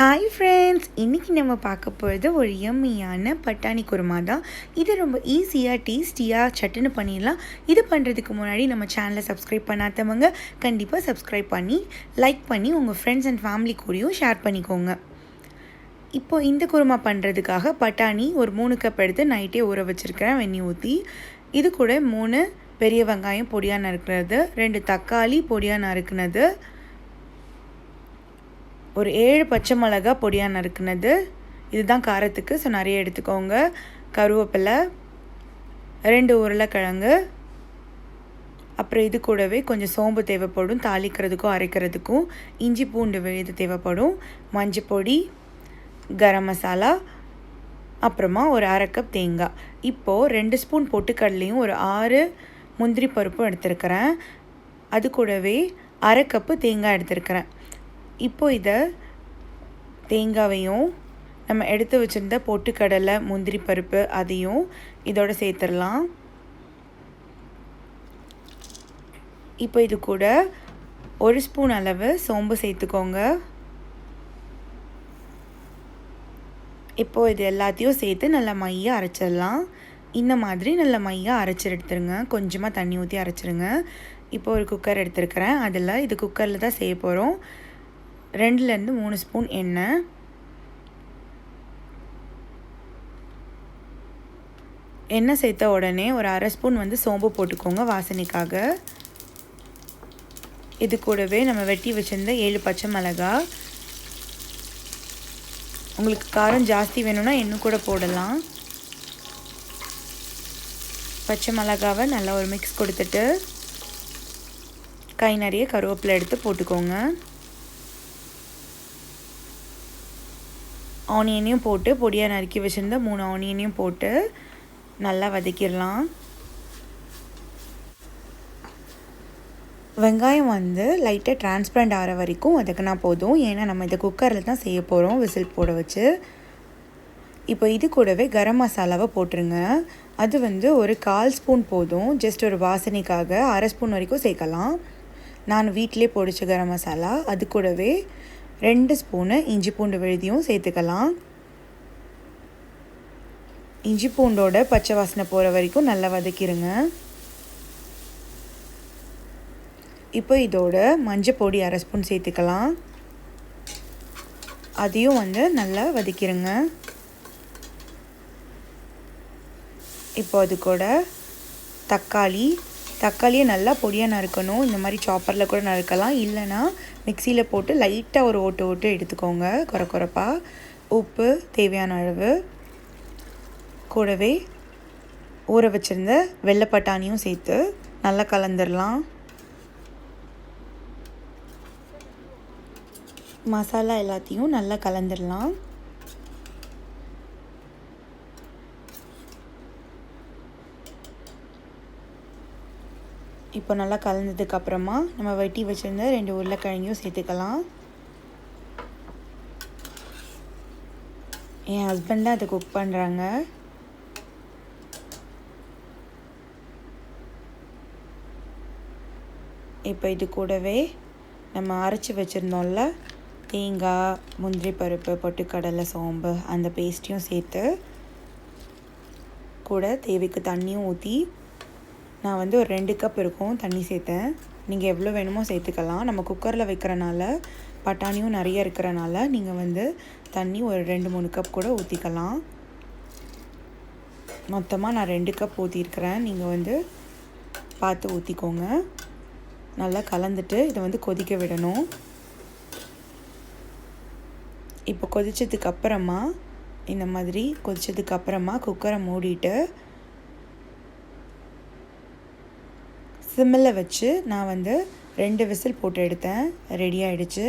Hi friends, இன்றைக்கி நம்ம பார்க்க போகிறது ஒரு யம்மியான பட்டாணி குருமா தான். இது ரொம்ப ஈஸியாக டேஸ்டியாக சட்டுன்னு பண்ணிடலாம். இது பண்ணுறதுக்கு முன்னாடி நம்ம சேனலை சப்ஸ்கிரைப் பண்ணாதவங்க கண்டிப்பாக சப்ஸ்கிரைப் பண்ணி லைக் பண்ணி உங்கள் ஃப்ரெண்ட்ஸ் அண்ட் ஃபேமிலி கூடயும் ஷேர் பண்ணிக்கோங்க. இப்போது இந்த குருமா பண்ணுறதுக்காக பட்டாணி ஒரு 3 கப் எடுத்து நைட்டே ஊற வச்சுருக்கிறேன் வெண்ணி ஊற்றி. இது கூட 3 பெரிய வெங்காயம் பொடியாக நறுக்கிறது, 2 தக்காளி பொடியாக நறுக்குனது, ஒரு 7 பச்சை மிளகா பொடியாக நறுக்குனது. இதுதான் காரத்துக்கு, ஸோ நிறைய எடுத்துக்கோங்க. கருவேப்பிலை, 2 உருளைக்கிழங்கு, அப்புறம் இது கூடவே கொஞ்சம் சோம்பு தேவைப்படும் தாளிக்கிறதுக்கும் அரைக்கிறதுக்கும். இஞ்சி பூண்டு விழுது தேவைப்படும். மஞ்சள் பொடி, கரம் மசாலா, அப்புறமா ஒரு 1/2 கப் தேங்காய். இப்போது 2 ஸ்பூன் பொட்டுக்கடலையும் ஒரு 6 முந்திரி பருப்பும் எடுத்துருக்கிறேன். அது கூடவே 1/2 கப்பு தேங்காய் எடுத்துருக்கிறேன். இப்போ இதை தேங்காவையும் நம்ம எடுத்து வச்சுருந்த பொட்டுக்கடலை முந்திரி பருப்பு அதையும் இதோட சேர்த்துடலாம். இப்போ இது கூட 1 ஸ்பூன் அளவு சோம்பு சேர்த்துக்கோங்க. இப்போது இது எல்லாத்தையும் சேர்த்து நல்லா மையாக அரைச்சிடலாம். இந்த மாதிரி நல்லா மையாக அரைச்சி எடுத்துருங்க. கொஞ்சமாக தண்ணி ஊற்றி அரைச்சிருங்க. இப்போ ஒரு குக்கர் எடுத்துருக்கிறேன். அதில் இது குக்கரில் தான் செய்ய போகிறோம். 2லேருந்து 3 ஸ்பூன் எண்ணெய், எண்ணெய் சேர்த்த உடனே ஒரு 1/2 ஸ்பூன் சோம்பு போட்டுக்கோங்க வாசனைக்காக. இது கூடவே நம்ம வெட்டி வச்சுருந்த 7 பச்சை மிளகாய். உங்களுக்கு காரம் ஜாஸ்தி வேணும்னா இன்னும் கூட போடலாம். பச்சை மிளகாவை நல்லா ஒரு மிக்ஸ் கொடுத்துட்டு கை நிறைய கருவேப்பிலை எடுத்து போட்டுக்கோங்க. ஆனியனையும் போட்டு பொடியாக நறுக்கி வச்சுருந்த 3 ஆனியனையும் போட்டு நல்லா வதக்கிடலாம். வெங்காயம் லைட்டாக டிரான்ஸ்பரண்ட் ஆகிற வரைக்கும் வதக்கினா போதும். ஏன்னா நம்ம இதை குக்கரில் தான் செய்ய போகிறோம் விசில் போட வச்சு. இப்போ இது கூடவே கரம் மசாலாவை போட்டுருங்க. அது ஒரு 1/4 ஸ்பூன் போதும். ஜஸ்ட் ஒரு வாசனைக்காக 1/2 ஸ்பூன் வரைக்கும் சேர்க்கலாம். நான் வீட்டிலே பொடிச்ச கரம் மசாலா. அது கூடவே 2 ஸ்பூனு இஞ்சி பூண்டு விழுதியும் சேர்த்துக்கலாம். இஞ்சி பூண்டோட பச்சை வாசனை போகிற வரைக்கும் நல்லா வதக்கிடுங்க. இப்போ இதோட மஞ்சள் பொடி 1/2 ஸ்பூன் சேர்த்துக்கலாம். அதையும் நல்லா வதக்கிடுங்க. இப்போ அது கூட தக்காளியை நல்லா பொடியாக நறுக்கணும். இந்த மாதிரி சாப்பரில் கூட நறுக்கலாம், இல்லைனா மிக்சியில் போட்டு லைட்டாக ஒரு ஓட்டு எடுத்துக்கோங்க குறப்பாக. உப்பு தேவையான அளவு, கூடவே ஊற வச்சுருந்த வெள்ளை பட்டாணியும் சேர்த்து நல்லா கலந்துடலாம். மசாலா எல்லாத்தையும் நல்லா கலந்துடலாம். இப்போ நல்லா கலந்ததுக்கப்புறமா நம்ம வெட்டி வச்சுருந்த 2 உருளைக்கிழங்கையும் சேர்த்துக்கலாம். என் ஹஸ்பண்ட் தான் அதை குக் பண்ணுறாங்க. இப்போ இது கூடவே நம்ம அரைச்சி வச்சுருந்தோம்ல தேங்காய், முந்திரி பருப்பு, பொட்டுக்கடலை, சோம்பு அந்த பேஸ்ட்டையும் சேர்த்து கூட தேவைக்கு தண்ணியும் ஊற்றி நான் ஒரு 2 கப் இருக்கும் தண்ணி சேர்த்தேன். நீங்கள் எவ்வளோ வேணுமோ சேர்த்துக்கலாம். நம்ம குக்கரில் வைக்கிறனால பட்டாணியும் நிறைய இருக்கிறனால நீங்கள் தண்ணி ஒரு 2-3 கப் கூட ஊற்றிக்கலாம். மொத்தமாக நான் 2 கப் ஊற்றிருக்கிறேன். நீங்கள் பார்த்து ஊற்றிக்கோங்க. நல்லா கலந்துட்டு இதை கொதிக்க விடணும். இப்போ கொதிச்சதுக்கப்புறமா இந்த மாதிரி கொதிச்சதுக்கப்புறமா குக்கரை மூடிட்டு சிம்மில் வச்சு நான் 2 விசில் போட்டு எடுத்தேன். ரெடி ஆகிடுச்சு.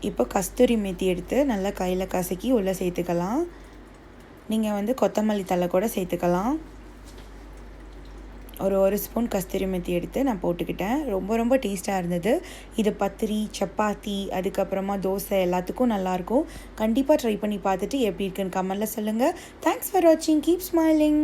இப்போ கஸ்தூரி மேத்தி எடுத்து நல்லா கையில் கசக்கி உள்ளே சேர்த்துக்கலாம். நீங்கள் கொத்தமல்லி தழை கூட சேர்த்துக்கலாம். ஒரு ஸ்பூன் கஸ்தூரி மேத்தி எடுத்து நான் போட்டுக்கிட்டேன். ரொம்ப டேஸ்ட்டாக இருந்தது. இது பத்திரி, சப்பாத்தி, அதுக்கப்புறமா தோசை எல்லாத்துக்கும் நல்லாயிருக்கும். கண்டிப்பாக ட்ரை பண்ணி பார்த்துட்டு எப்படி இருக்குன்னு கமெண்ட்டில் சொல்லுங்கள். தேங்க்ஸ் ஃபார் வாட்சிங். Keep smiling.